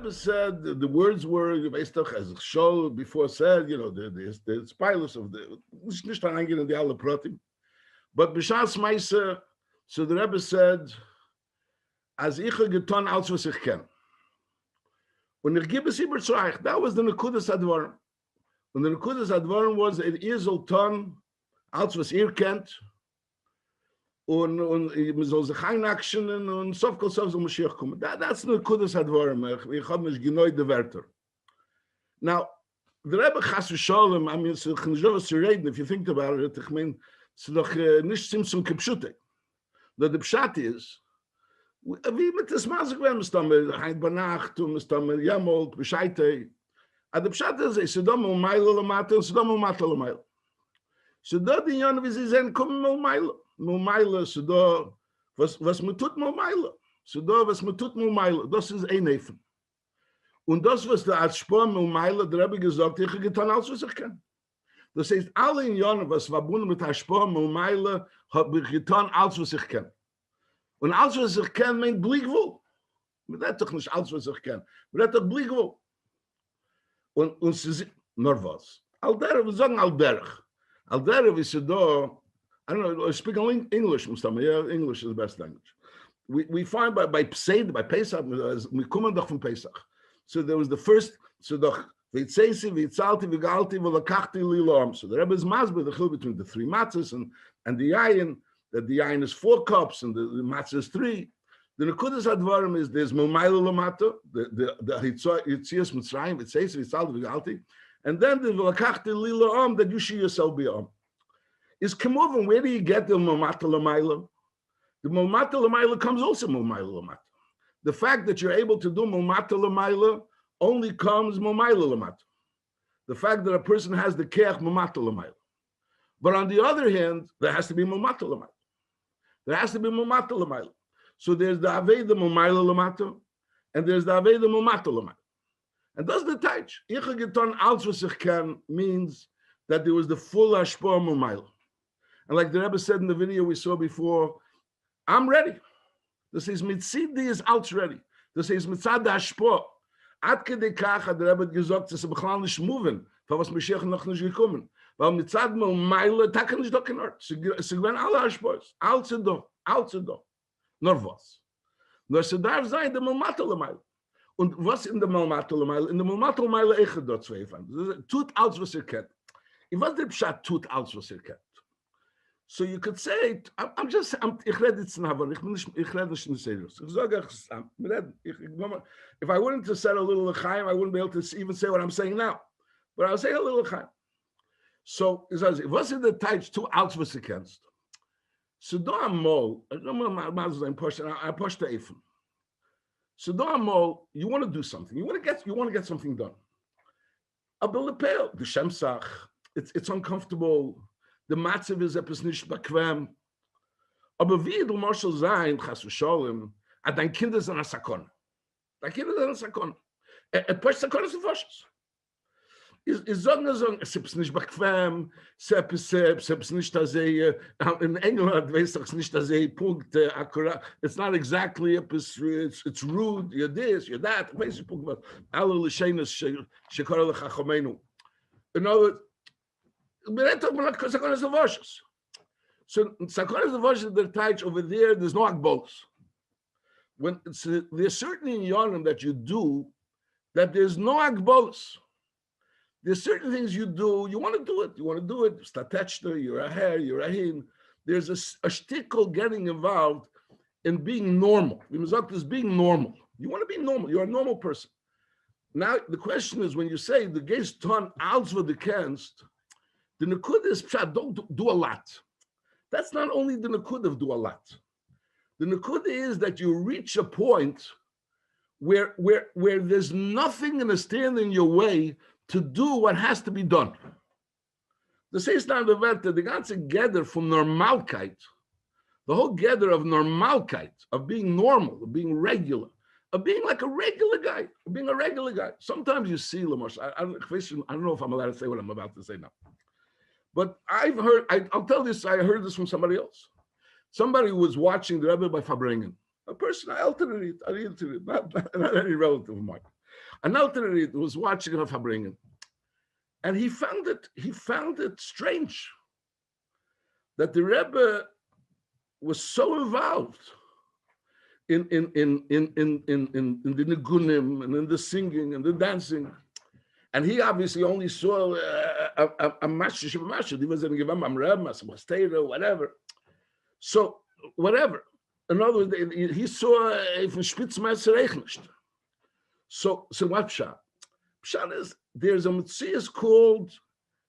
Rebbe said the words were based on as Shol before said, the spilers of the nicht reingehen in die alle Pratim. But B'shas Meise, so the Rebbe said, as ich getan als was ich kenn. Und ich gebe es überzeugt, that was the Nekudas Advarim. Und the Nekudas Advarim was, ihr sollt tun, als was ihr kennt, und man soll sich einaktionen, und sofkol soll Mashiach kommen. That's the Nekudas Advarim. Ich habe nicht genau die Wörter. Now, the Rebbe Chas v'Sholem, I mean, it's a reden, if you think about it, I mean, it's doch nicht Simson Kipshute. The Pshat is, wie mit das Masik werden, ist dann mit Heid Banacht, und ist dann mit Jamolt, Bescheite. Und der Pshat ist, ist da mal Meile Lamata, und ist da mal Mata Lameile. So da die Jahre, wie sie sehen, kommen mal Meile. Mal Meile, so da, was man tut mal Meile. So da, was man tut mal Meile. Das ist ein Neffen. Und das, was da als Spur mal Meile, der habe ich gesagt, ich habe getan, alles, was ich kann. Das heißt, alle in Jahren, was verbunden mit der Spur mal Meile, habe ich getan, alles, was ich kann. Und alles, was ich kann, meint Blickwohl. Man hat doch nicht alles, was ich kann. Man hat doch Blickwohl. Und sie sind, nur was. Wir sagen Alderich. Alderich ist da, I don't know, I speak English, yeah, English is the best language. We find by Pesach, we come doch from Pesach. So there was the first, so doch, V'itzeisi, v'yitzalti, v'galti, v'lakachti lilam. So the Rebbe is masber, the chil between the three matzahs and the yayin, that the yayin is 4 cups and the matzah is 3. The Nekudas Advarim is there's Momayla Lamata, the Yitzias Mitzrayim, V'itzeisi, v'yitzalti, v'galti, and then the v'lakachti lilam that you should yourself be on. Is Kemoven, where do you get the Momata Lamayla? The Momata Lamayla comes also Momayla Lamata. The fact that you're able to do Momata Lamayla only comes Momayla Lamata. The fact that a person has the Keach Momata Lamayla. But on the other hand, there has to be Momata Lamayla. There has to be Momata Lamayla. So there's the Aveda Momayla Lamata, and there's the Aveda Momata Lamayla. And that's the Taich. Ich getan als was ich kann means that there was the full Ashpor Momayla. And like the Rebbe said in the video we saw before, I'm ready. This is Mitzidi is out ready. This is Mitzad Ashpor. Ad kedei kach hat der Rebbe gesagt, dass bechlal nicht moving, weil was Mashiach noch nicht gekommen. Weil Mitzad Meile, da kann ich doch kein Ort. Sie gewinnen alle Ashpors. Alt sind doch. Nur was. Nur sie darf sein, der Malmatel Meile. Und was in der Malmatel Meile? In der Malmatel Meile ich dort zwei von. Tut alles, was kennt. Ich weiß der Pshat tut alles, was kennt. So you could say, ich rede jetzt nach, aber ich rede nicht serious. Ich sage, if I wanted to say a little l'chaim, I wouldn't be able to even say what I'm saying now. But I'll say a little l'chaim. So, was in the types two outs was against? So do a mol, I push the even. So do a mol, you want to do something. You want to get something done. Abel pale, the shemsach, it's uncomfortable. The matzav is etwas nicht bequem. Aber wie du Marshal sein, chas v'sholem, dein Kinder sind a sakon. Dein Kinder sind a sakon. Push sakon ist verfasches. Is sagen, es ist nicht bequem, es ist nicht das in England, weiß ich, es ist nicht das Punkt, akkurat. It's not exactly, it's rude, you're this, you're that. Weiß ich, Punkt, alle l'shenes, shekara l'chachomenu. In other words, so Sakonis the Vashes, the Taich over there, there's no Akbolos. When there's certain in Yonim that you do, that there's no Akbolos. There's certain things you do, you want to do it. Statechta, you're a hair, you're a hin. There's a shtickle getting involved in being normal. The Mizak is being normal. You want to be normal, you're a normal person. Now, the question is, when you say the Geist ton out for the Kenst, the Nakud is pshat, don't do a lot. That's not only the Nakud of do a lot. The Nakud is that you reach a point where there's nothing in the stand in your way to do what has to be done. The says now the Werte, the ganze gather from Normalkeit, the whole gather of Normalkeit, of being normal, of being regular, of being like a regular guy, of being a regular guy. Sometimes you see, Lamosh, I don't know if I'm allowed to say what I'm about to say now. But I've heard, I'll tell this, I heard this from somebody else. Somebody was watching the Rebbe by Fabringen. A person, I altered it, not any relative of mine. An elderly was watching a Fabringen, and he found it strange that the Rebbe was so involved in the nigunim and in the singing and the dancing, and he obviously only saw a mashiach of a mashiach. He wasn't given a Rebbe, a whatever. So whatever. In other words, he saw a Spitzmeister Reichnicht. So what Pshat? Pshat is there's a mitzvah called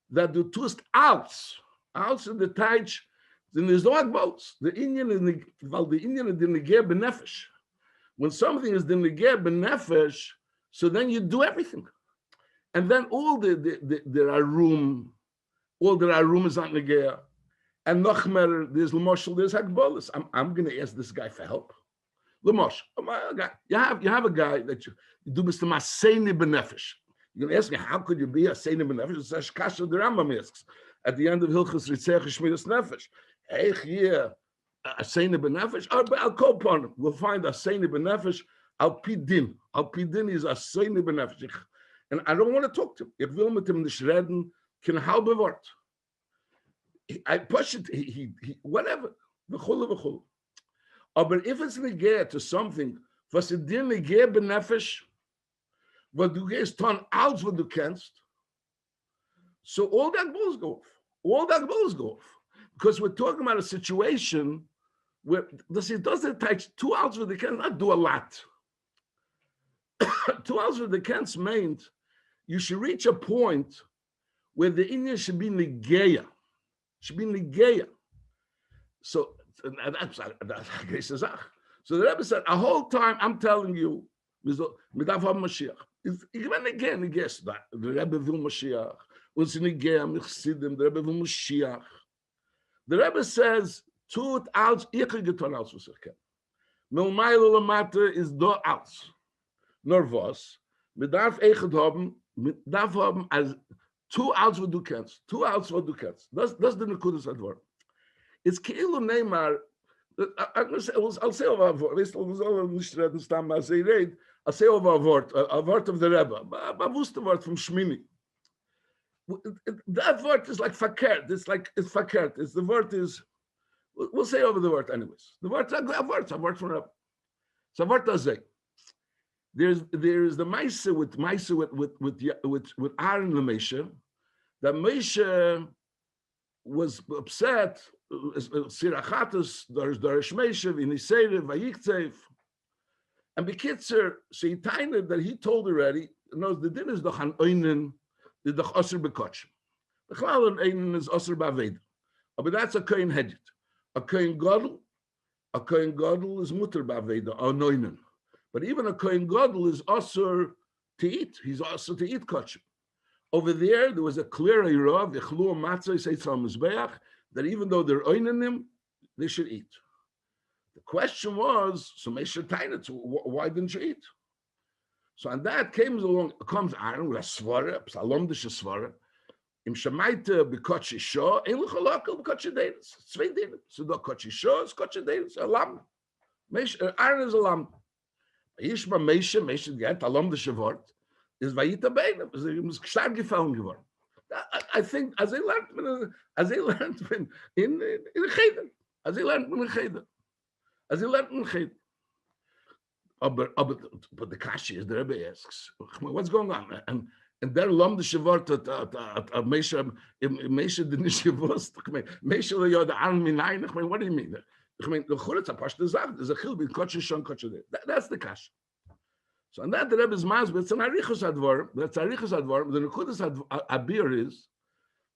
that du tust aus in the Teich. Then there's no agbols. The Indian is the Indian is the negeh benefesh. When something is the negeh benefesh, so then you do everything, and then all there are room is not negeh, and nochmer there's l'moshel, there's agbolis. I'm going to ask this guy for help. L'mosh, you have a guy that you do Mr. Maseni benefesh. You're going to ask me, how could you be a Seini benefesh? It's a shkasha the Rambam asks at the end of Hilchos Ritzech Shmiras Nefesh. Hey, here, a Seini benefesh. I'll call upon him. We'll find a Seini benefesh. Al Pidin. Al Pidin is a Seini benefesh. And I don't want to talk to him. Ich will mit ihm nicht reden, kein halbe Wort. I push it, he whatever. V'chulu. But if it's negeh to something, was it dir negeh benefesh, what du gehst ton aus, what du kennst, so all that balls go off. Because we're talking about a situation where it takes 2 hours with the can not do a lot. 2 hours with the can's meant you should reach a point where the Indian should be negeya. So that's so the Rebbe said, a whole time I'm telling you, Midav Mashiach. Even again, I guess that the Rebbe will Mashiach. Uns negeya michsidim, the Rebbe will Mashiach. The Rebbe says, tut aus, ich getan aus, was ich kenne. Milmayla lamata is do aus. Nor was, mit darf haben as 2 outs what du kennst. 2 outs what du kennst. Das the Nekudas Advar. It's Keilu Neymar, I'll say over a word, I'll say over a word of the Rebbe, but what's the word from Shmini? That word is like fakert. It's fakert. The word is, we'll say over the word anyways. The word's a word from Rebbe. So what does it? There's the Moshe with Aaron and Moshe. That Moshe was upset. Sirachatus Darish Moshe v'Niseirev v'Yiktzev, and Bekitzer, so he timed that he told already. Knows the din is doch an Oinen. The Osir Bekotch. The Chalal Einen is Osir Baved. But that's a Kohen Hedget. A Kohen Gadol is Mutter Baved, or Noinen. But even a Kohen Gadol is Osir to eat. He's Osir to eat Kotch. Over there was a clear Eirav, Yechlu Matzah, Seitzal Mizbeach, that even though they're Oinenim, they should eat. The question was, so Mesha Tainat, why didn't you eat? So and that comes Aaron with a svara, psalomdische svara. Im Shemaite bekotchi sho, ein lecholakol bekotchi denis. Zwei dinim. So the kotchi sho is kotchi denis. A lamb. Aaron is a lamb. Yishma Mesha get a lomdische wort is vayita beinem. Is stark gefallen geworden. I think as they learned in Cheder. As they learned in Cheder. But the kashi is the Rebbe asks, what's going on? And there lomdische wort at Mesha didn't gewusst. Mesha le yod an minayin. What do you mean? The churetz apashte zag. There's a chil bin kotche shon kotche de. That's the kashi. So and that the Rebbe's masbet. It's an arichos advar. That's arichos advar. The nekudas abir is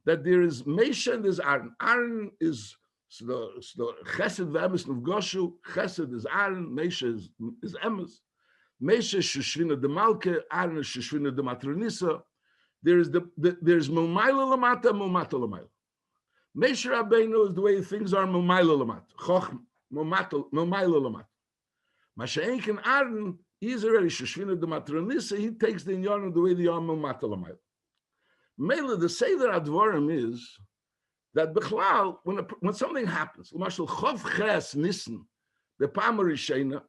that there is Mesha and there's Aaron. Aaron is so the Chesed v'emes nufgoshu. Chesed is Aaron. Mesha is emes. Mesha is Shushvina de Malke. Aaron is Shushvina de Matronisa. There's Mumayla Lamata, Mumata Lamayla. Mesha Rabbeinu is the way things are Mumayla Lamata. Choch Mumayla Lamata. Masha'enk and Aaron, he's already Shushvina de Matronisa. He takes the inyan the way they are Mumata Lamayla. Mela, the Seder Advarim is that Bechlal, when something happens, Mashal Chov Ches Nissen, the Pamar Rishena,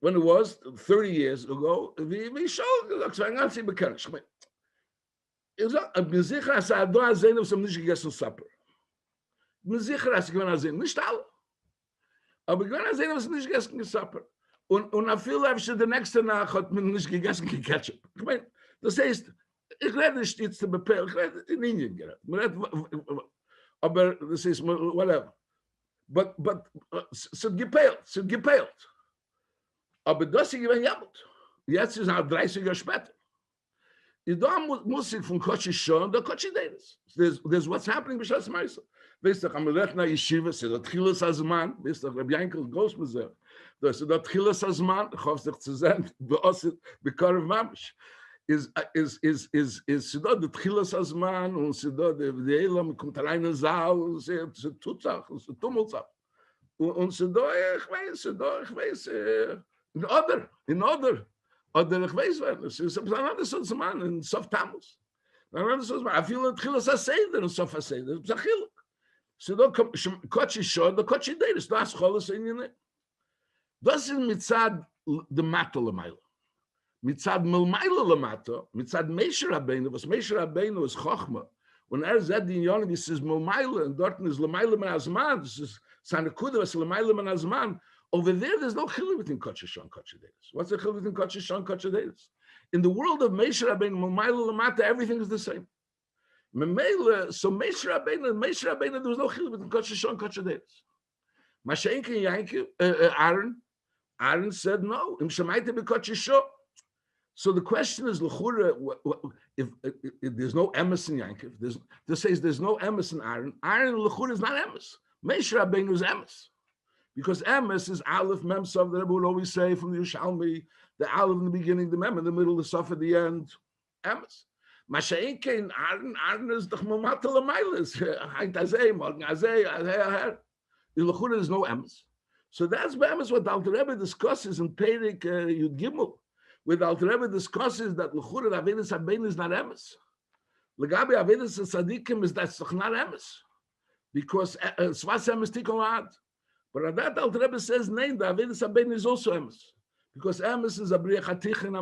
when it was 30 years ago, we showed, look, so I'm not saying bekannt. Ich sag, ich bin sicher, dass da sehen, dass nicht gegessen Supper. Ich bin sicher, dass ich sehen, nicht alle. Aber ich sehen, dass nicht gegessen Supper. Und I feel like the next Nacht hat man nicht gegessen Ketchup. Ich meine, das heißt, ich rede nicht jetzt zu bepeilen, ich rede in Indien gerade. Aber das ist, whatever. But sind gepeilt. Aber das ist gewesen jammert. Jetzt ist 30 Jahre später. Da muss ich von Kochi schon, da Kochi Davis. There's what's happening with us, Meisel. Weißt du, am Rechner Yeshiva, sie da Tchilas Azman, weißt du, Rabbi Yankel Großmuseum. Da ist da Tchilas Azman, ich hoffe, sich zu sehen, bei Korv Mamish. Is sie da die Tchilas Azman, und sie da die Elam, kommt allein in den Saal, sie tut Sachen, sie tummelt Sachen. Und sie da, ich weiß, in order. Oder ich weiß, es ist ein anderes so Mann in Sof Tammuz. Ein anderes so Mann. Ich will nicht Chilas HaSeder in Sof HaSeder. Das ist ein Chilik. So da Kochi schon, da Kochi Deiris. Das ist Cholas in Jene. Das ist mitzad de Mata Lamaila. Mitzad Melmaila Lamata, mitzad Moshe Rabbeinu, was Moshe Rabbeinu ist Chochma. Und sagt in Jene, das ist Melmaila, und dort ist Lamaila Men Azman, das ist seine Kude, was Lamaila Men Azman. Over there's no chiluk between Kochi Shon and Kochi Deiris. What's the chiluk between Kochi Shon and Kochi Deiris? In the world of Moshe Rabbeinu, Mamayla Lamata, everything is the same. So Moshe Rabbeinu, there was no chiluk between Kochi Shon and Kochi Deiris. Mashenki Yankee, Aaron said no. Im Shemaite be Kochi Shon. So the question is, if there's no emes in Yankee, this says there's no emes in Aaron. Aaron l'chura is not emes. Moshe Rabbeinu is emes. Because emes is Aleph, Mem, Sov, the Rebbe would always say from the Yerushalmi, the Aleph in the beginning, the Mem in the middle, the Sov at the end, emes. Masha'inke in Aaron is the Chmamata Lamailis, Haint Azeh, Morgan Azeh, Aher. In Lechura there's no emes. So that's emes what the Alter Rebbe discusses in Perik Yud Gimel, where the Alter Rebbe discusses that Lechura, Avedis Abein is not emes. Legabi Avedis Tzadikim is that's not emes. Because Swas emes Tikon Ad. But at that, Alter Rebbe says, "Nein, the Avedis Abein is also emes, because emes is a briach hatichin.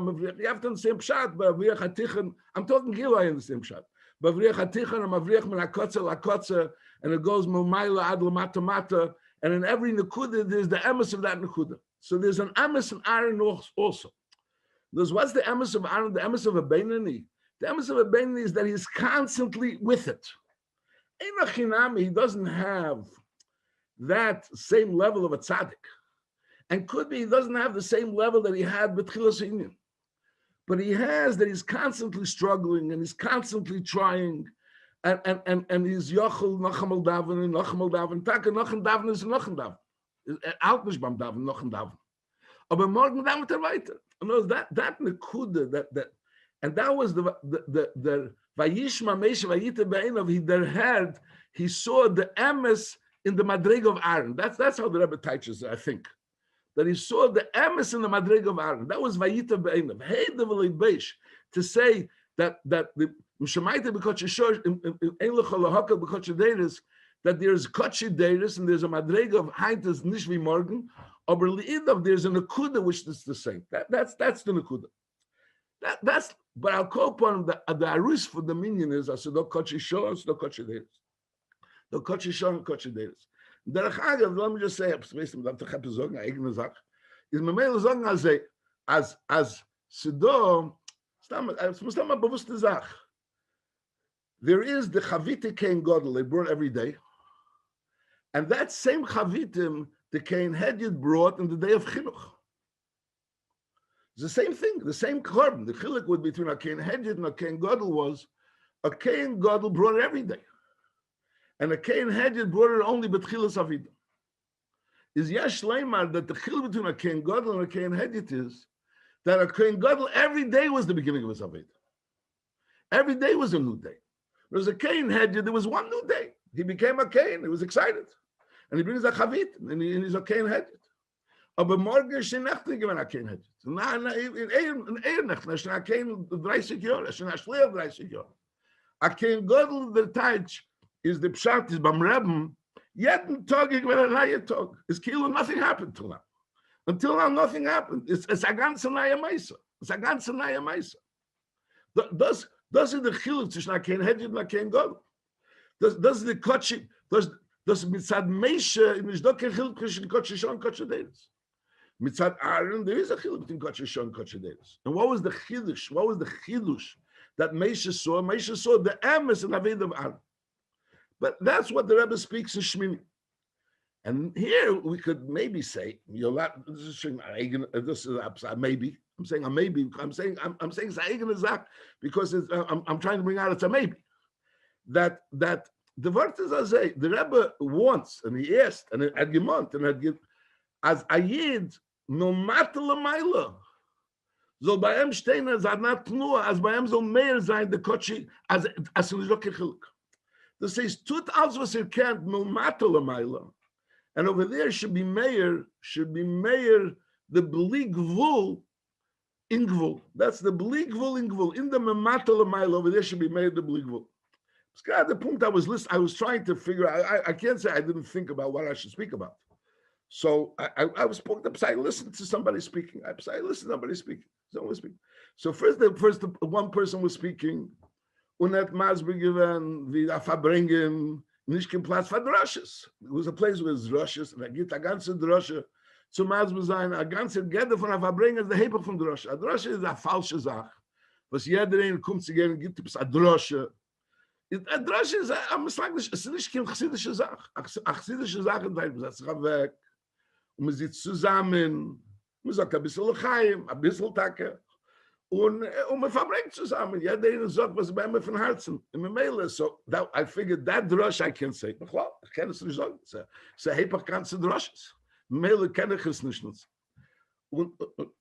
You have to understand pshat, but briach hatichin. I'm talking Gila, I understand pshat. But briach hatichin, I'm a briach min hakotzer lakotzer, and it goes mumayla ad lamata mata, and in every nekuda there's the emes of that nekuda. So there's an emes in Aaron also. There's what's the emes of Aaron? The emes of a beinani. The emes of a beinani is that he's constantly with it. Ein achinami, he doesn't have that same level of a tzaddik, and could be he doesn't have the same level that he had with Chilas Inyan, but he has that he's constantly struggling and he's constantly trying, and he's yochel nacham daven, taka nacham daven is nacham daven, out nicht beim daven nacham daven, aber morgen daven weiter. And that nekuda that, and that was the vayishma Moshe vayita be'einav. He saw the emes in the madrig of Aaron. That's how the Rebbe teaches it, I think. That he saw the emes in the madrig of Aaron. That was Vayita Be'einav. Hey, the Beish, to say that the Mshamaita b'kochi shosh, ein lecha lahaka b'kochi deiris, that there's kochi deiris and there's a madrig of Haitas Nishvi Morgan, aber li'idav, there's a nakuda which is the same. That's the nakuda. But I'll call upon the arus for the minion is, I said, no kochi shosh, no kochi deiris. The Kochi Shon, Kochi Deiris. Derech Agav, let me just say, ich weiß nicht, ich habe sagen, eine eigene Sache, ist mir mehr sagen, als Sido, es muss mal bewusste Sache. There is the Chavite Kain Godel, they brought every day, and that same Chavitim, the Kain Hedyot brought on the day of Chinuch. It's the same thing, the same korban. The chiluk would between a Kain Hedyot and a Kain Godel was, a Kain Godel brought it every day. And a Kain Hedyot brought it only betchilas avidah. Is yesh leimar that the chil between a Kain Gadol and a Kain Hedyot is that a Kain Gadol every day was the beginning of his avidah. Every day was a new day. There was a Kain Hedyot, there was one new day. He became a Kain, he was excited. And he brings a chavit, and he's a Kain Hedyot. Aber morgen ist die Nacht nicht gewesen, a Kain Hedyot. In Ehrnacht, ist ein Kain 30 Jahre, ist ein Schleer 30 Jahre. A Kain Gadol, der Teich, is the pshat is beim Rebbe, jeden Tag ich werde neue Tag. It's kilo, nothing happened to now. Until now, nothing happened. It's a ganze neue Meise. It's a ganze neue Meise. Das ist der Chiluk zwischen a kein Hedjid und a kein Gott. Das ist die Kotschik, das mitzad Meishe, in ist doch kein Chiluk zwischen Kotschik und Kotschik Dedes. Mitzad Aaron, there is a Chiluk between Kotschik and Kotschik Dedes. And what was the Chidush? What was the Chidush that Meishe saw? Meishe saw the Emes and Aved of Aaron. But that's what the Rebbe speaks in Shmini. And here we could maybe say, this is maybe. I'm saying a maybe. I'm saying it's a because I'm trying to bring out it's a maybe. That the word is as the Rebbe wants, and he asked, and at Gemont, and at as Ayid, no matter the Maila, soll bei ihm stehen, as not nur, as bei ihm soll mehr sein, the Kochi, as Chiluk. This says, tut als was can't, no matter the Maila. And over there should be mayor the Bli Gvul in Gvul. That's the Bli Gvul in Gvul. In the Mematal Mile over there should be mayor the Bli Gvul. The point I was trying to figure out. I can't say I didn't think about what I should speak about. So I was spoken up. I listened to somebody speaking. I listened to somebody speaking. Someone speaking. So first one person was speaking. Unet Masbergiven, wie Verbringen. Nicht kein Platz für Droshes. It was a place with Droshes, and gibt a ganze Drosche zum Masber sein, a ganze Gede von der Verbringung ist der Hebel von Drosche. A Drosche ist eine falsche Sache. Was jeder einen kommt zu gehen, gibt es a Drosche. A Drosche ist am Slaglisch, es ist nicht keine chassidische Sache. A chassidische Sache, man setzt sich weg, und man sitzt zusammen, man sagt ein bisschen L'chaim, ein bisschen Tacke, und man verbringt zusammen. Jeder eine sagt, was bei mir von Herzen. In my mail is so that I figured that drush I can say. But well, I can't say so. So hepach ganze drushes. Mail kann ich es nicht nutzen. Und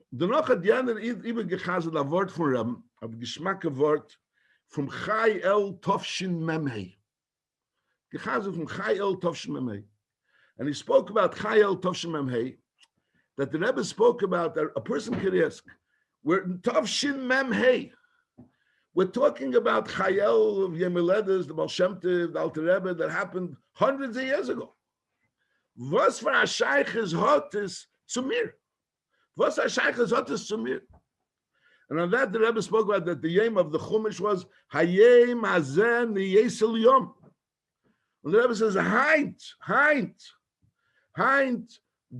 danach hat Janer übergehasert ein Wort von Rabbi, ein Geschmack-Wort vom Chai El Tovshin Memhei. Gehasert vom Chai El Tovshin Memhei. And he spoke about Chai El Tovshin Memhei, that the Rebbe spoke about that a person could ask, we're Tovshin Memhei. We're talking about Chayel of Yemiledes, the Baal Shem Tov, the Alter Rebbe, that happened hundreds of years ago. Was for a Shaykh is hot is Tzumir. Was a Shaykh is hot is Tzumir. And on that, the Rebbe spoke about that the aim of the Chumash was Hayem Hazen Yesel Yom. And the Rebbe says, Heint,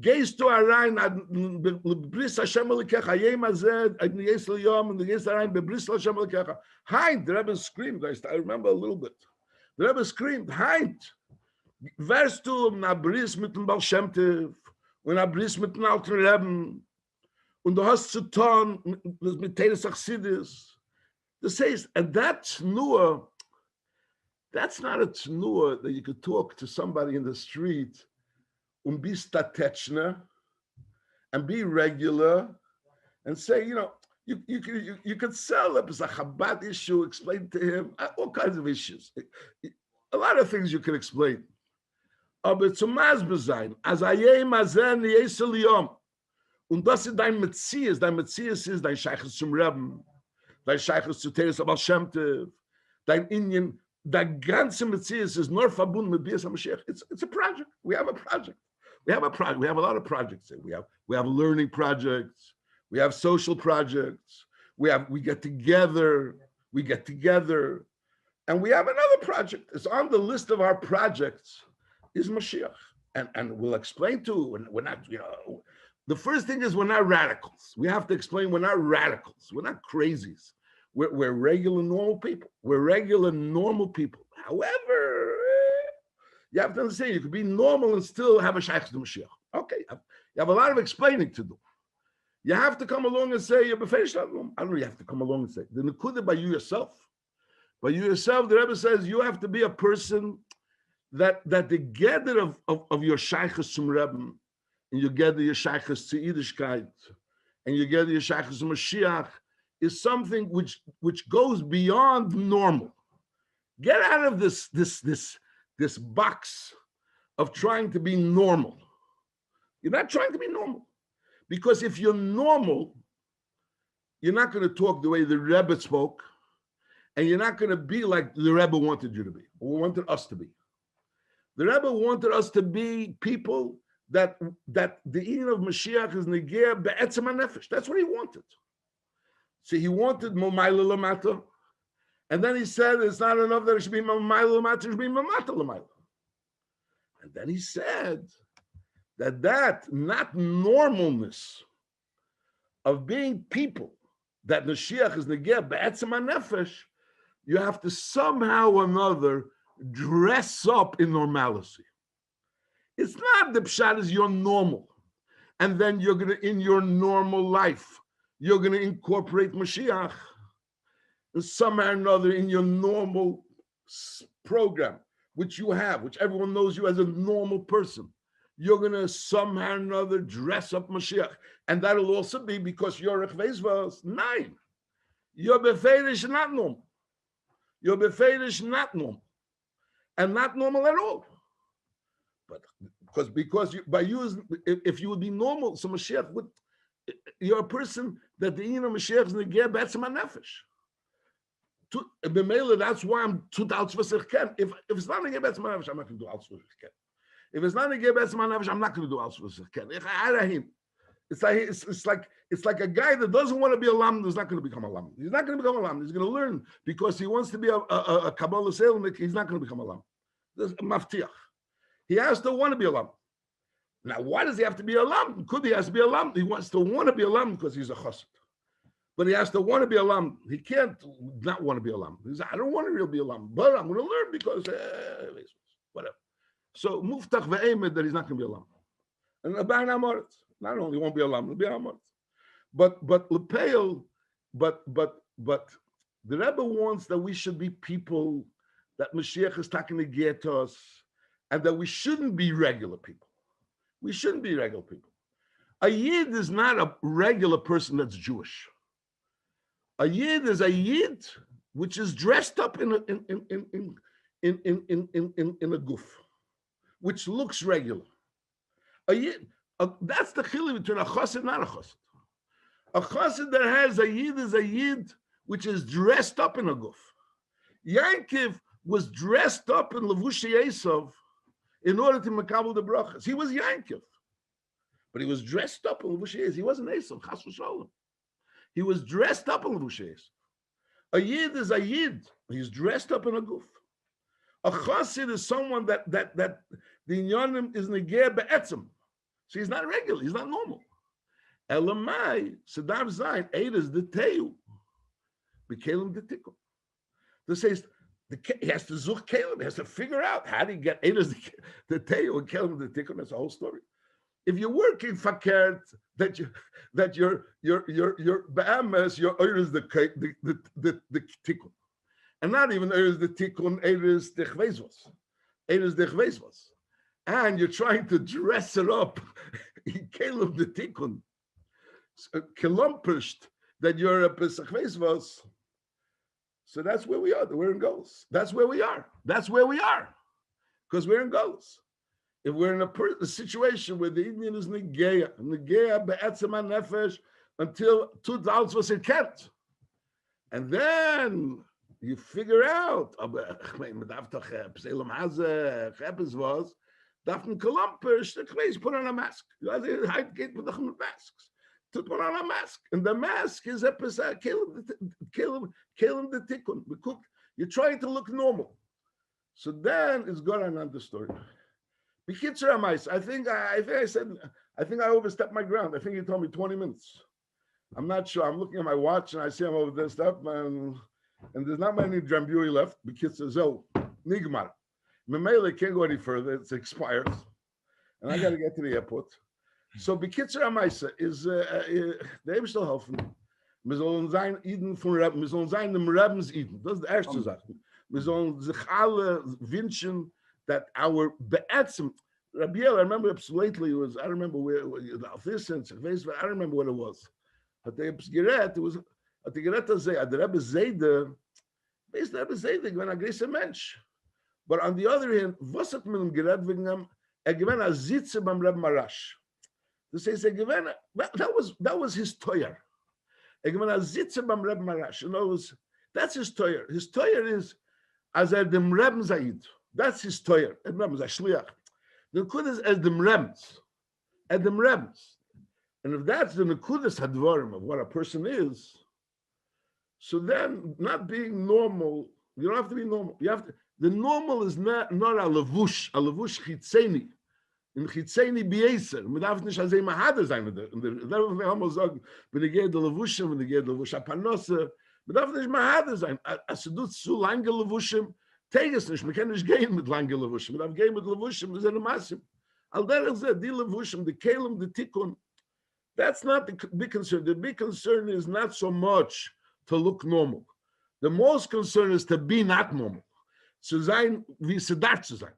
gehst du rein, bebris Hashem Elokecha, Hayem Hazeh, Yesel Yom, and the gehst rein, bebris Hashem Elokecha. Heint, the Rebbe screamed, I remember a little bit. The Rebbe screamed, Heint, wärst du na bris mit dem Baal Shem Tov, und na bris mit dem Alten Rebbe, und du hast zu tun mit Teres Achsidis. This says, and that's not a tnua that you could talk to somebody in the street and be statechna and be regular and say, you could sell up as a Chabad issue, explain to him all kinds of issues. A lot of things you can explain. Aber zum Masber sein, as ayem azen yesel yom. Und das ist dein Metzies ist dein Scheiches zum Rebbe, dein Scheiches zu Teres Baal Shem Tov, dein Indien, der ganze Metzies ist nur verbunden mit Bias HaMashiach. It's a project. We have a project. We have a lot of projects. We have learning projects. We have social projects. We get together, and we have another project. It's on the list of our projects is Mashiach. And we'll explain too, we're not, the first thing is we're not radicals. We have to explain we're not radicals. We're not crazies. We're regular, normal people. However, you have to understand, you could be normal and still have a shaykh to Mashiach. Okay, you have a lot of explaining to do. You have to come along and say, you're befesh. I don't know, you have to come along and say, the nekuda by you yourself. By you yourself, the Rebbe says, you have to be a person that the gather of your shaykhs zum Rebbe, and you gather your shaykhs to Yiddishkeit, and you gather your shaykhs to Mashiach, is something which goes beyond normal. Get out of this box of trying to be normal. You're not trying to be normal. Because if you're normal, you're not going to talk the way the Rebbe spoke, and you're not going to be like the Rebbe wanted you to be, or wanted us to be. The Rebbe wanted us to be people that the eating of Mashiach is negea be'etzem hanefesh. That's what he wanted. So he wanted momayla lamata, and then he said it's not enough that it should be momayla lamata, it should be mamata lamayla. And then he said that not normalness of being people, that Mashiach is negea be'etzem hanefesh, you have to somehow or another dress up in normalcy. It's not the pshat is you're normal, and then you're gonna, in your normal life, you're gonna incorporate Mashiach somehow or another in your normal program, which you have, which everyone knows you as a normal person. You're gonna somehow or another dress up Mashiach, and that'll also be because your rechveizvas 9. Your befeirish not normal. Your befeirish not normal, and not normal at all. But because you, by using, if you would be normal, so Mashiach would, you're a person that the inner Mashiach is negeh be'etzem hanefesh. That's why I'm too doubts for Sirken. If it's not negeh be'etzem hanefesh, I'm not going to do alts for Sirken. If it's not negeh be'etzem hanefesh, I'm not going to do alts for Sirken. It's like a guy that doesn't want to be a lam is not going to become a lam. He's not going to become a lam. He's going to learn because he wants to be a Kabbalah Selnik. He's not going to become a lam. There's a maftiach. He has to want to be a lam. Now, why does he have to be a lam? Could he has to be a lam? He wants to want to be a lam because he's a chassid. But he has to want to be a lam. He can't not want to be a lam. He says, I don't want to really be a lam, but I'm going to learn because whatever. So muftach ve'emed that he's not going to be a lam. And Rabbi Amorit, not only won't be a lam, he'll be Amorit. But lepeil, but the Rebbe wants that we should be people that Mashiach is talking to get us, and that we shouldn't be regular people. We shouldn't be regular people. A Yid is not a regular person that's Jewish. A Yid is a Yid which is dressed up in a goof, which looks regular. A Yid, that's the chilui between a chassid and not a chassid. A chassid that has a Yid is a Yid which is dressed up in a goof. Yankiv was dressed up in Levushi Esav in order to makabel the brachas. He was Yankiv, but he was dressed up in Levushi Esav. He wasn't Esav, chas v'sholem. He was dressed up in Levushi Esav. A Yid is a Yid. He's dressed up in a goof. A chassid is someone that the inyanim is negeh be'etzem. So he's not regular. He's not normal. Elamai Sadav Zayin Eidas the Teu Bekelim the Tikkun. This says he has to zuch kelim. He has to figure out how to get Eidas the Teu and Kelim the Tikkun. That's the whole story. If you're working fakert that you're be'ames, your Eidas the Tikkun, and not even Eidas the Tikkun, Eidas the Chveizvos, Eidas the Chveizvos, and you're trying to dress it up in Kelim the Tikkun. Kelumpished that you're a Pesach Vesvos. So that's where we are. We're in goals. That's where we are. That's where we are. Because we're in goals. If we're in a situation where the Indian is Negeya be'etzem hanefesh until 2000 was it kept. And then you figure out, put on a mask. To put on a mask, and the mask is a kelim the tikkun. You're trying to look normal, so then it's got another story. B'kitzur Amais, I think I overstepped my ground. I think you told me 20 minutes. I'm not sure. I'm looking at my watch and I see I'm over this stuff, and there's not many Dramburi left. B'kitzur Zo Nigmar. Memele can't go any further. It expires, and I got to get to the airport. So B'kitzur Amaisa is the Eibishter helfen. Wir sollen sein Eden von Reben. Wir sollen sein dem Rebens Eden. Das ist die erste Sache. Wir sollen sich alle wünschen that our be'etzem. Rabbi, I remember lately it was. I don't remember where this sense. I don't remember what it was. But the Gerät, it was at the Gerät Zeh. The Rebbe Zayde, based the Rebbe Zayde, when a greater Mensch. But on the other hand, was hat mit dem Gerät wegen ihm? Gewann a Sitze beim Rebbe Marash. To say that was his toyer. That's his toyer. His toyer is as dem Rebben Zaid. That's his toyer. The Kud is as dem Rebens. Edem Rebbe's. And if that's the Nekudas Hadvarim of what a person is, so then not being normal, you don't have to be normal. You have to, the normal is not a levush chitzeni. In chitzeni bieser. Man darf nicht als immer Hader sein. Und da darf man einmal sagen, wenn ich gehe der Levushim, wenn ich gehe der Levush Apanosse, man darf nicht mehr Hader sein. Als du zu lange Levushim, take es nicht. Man kann nicht gehen mit lange Levushim. Man darf gehen mit Levushim, das ist eine Masse. All der ist die Levushim, die Kelim, die Tikkun. That's not the big concern. The big concern is not so much to look normal. The most concern is to be not normal. Zu sein, wie es darf zu sein.